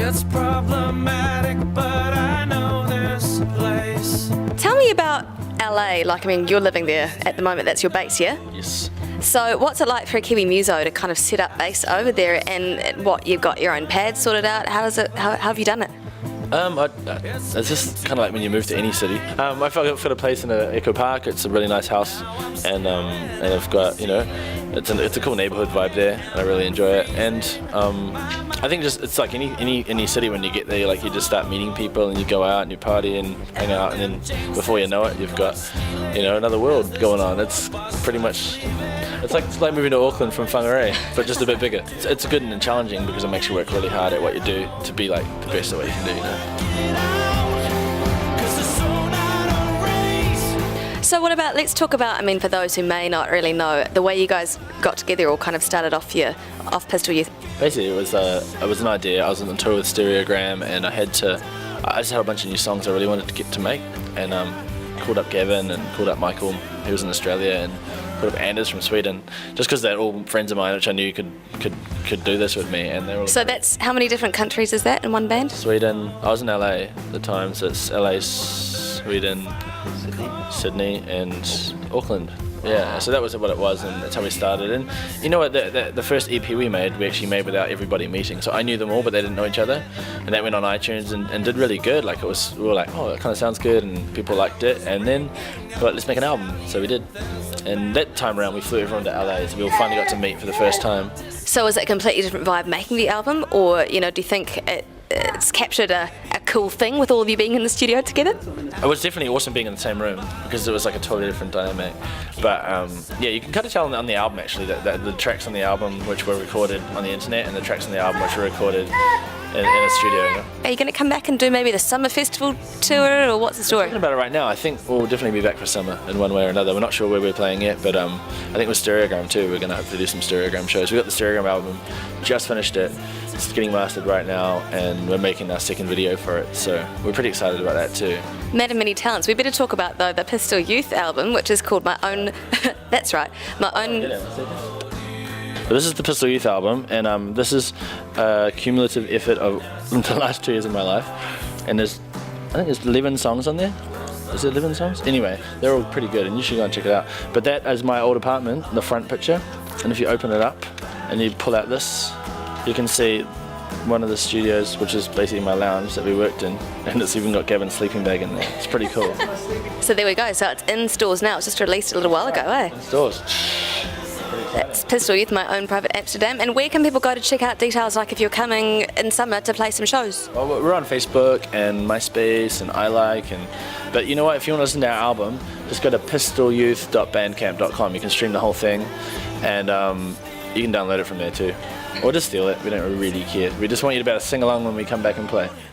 It's problematic, but I know there's a place. Tell me about LA. Like, I mean, you're living there at the moment. That's your base, yeah? Yes. So what's it like for a Kiwi muso to kind of set up base over there, and what, you've got your own pad sorted out? How have you done it? It's just kind of like when you move to any city. I've got a place in an eco park. It's a really nice house, and I've got, it's a cool neighborhood vibe there, and I really enjoy it. And I think just it's like any city, when you get there, like you just start meeting people and you go out and you party and hang out, and then before you know it, you've got another world going on. It's pretty much. It's like moving to Auckland from Whangarei, but just a bit bigger. It's good and challenging because it makes you work really hard at what you do to be like the best at what you can do. So what about, let's talk about, I mean, for those who may not really know, the way you guys got together or kind of started off Pistol Youth. Basically, it was an idea. I was on the tour with Stereogram, and I just had a bunch of new songs I really wanted to get to make, and called up Gavin and called up Michael, who was in Australia, and called up Anders from Sweden, just because they're all friends of mine, which I knew could do this with me, and they were all. So that's, how many different countries is that in one band? Sweden. I was in LA at the time, so it's LA, Sweden, Sydney, and Auckland. Yeah, so that was what it was, and that's how we started. And you know what, the first EP we actually made without everybody meeting. So I knew them all, but they didn't know each other. And that went on iTunes and did really good. Like, we were like, oh, it kind of sounds good, and people liked it. And then, but let's make an album. So we did. And that time around, we flew everyone to LA, so we all finally got to meet for the first time. So is it a completely different vibe making the album, or do you think it's captured a cool thing with all of you being in the studio together? It was definitely awesome being in the same room, because it was like a totally different dynamic. But yeah, you can kind of tell on the album actually that the tracks on the album which were recorded on the internet and the tracks on the album which were recorded in a studio. Are you going to come back and do maybe the summer festival tour, or what's the story? Talking about it right now, I think we'll definitely be back for summer in one way or another. We're not sure where we're playing yet, but I think with Stereogram too, we're going to hopefully do some Stereogram shows. We got the Stereogram album, just finished it. It's getting mastered right now, and we're making our second video for it, so we're pretty excited about that too. Mad and Many Talents. We better talk about though the Pistol Youth album, which is called My Own. That's right, My Own. But this is the Pistol Youth album, and this is a cumulative effort of the last 2 years of my life. And I think there's 11 songs on there. Is it 11 songs? Anyway, they're all pretty good, and you should go and check it out. But that is my old apartment, the front picture. And if you open it up and you pull out this, you can see one of the studios, which is basically my lounge that we worked in, and it's even got Gavin's sleeping bag in there. It's pretty cool. So there we go. So it's in stores now. It's just released a little while ago, eh? In stores. That's Pistol Youth, My Own Private Amsterdam. And where can people go to check out details, like if you're coming in summer to play some shows? Well, we're on Facebook and MySpace and but you know what, if you want to listen to our album, just go to pistolyouth.bandcamp.com. You can stream the whole thing, and you can download it from there too. Or just steal it, we don't really care. We just want you to be able to sing along when we come back and play.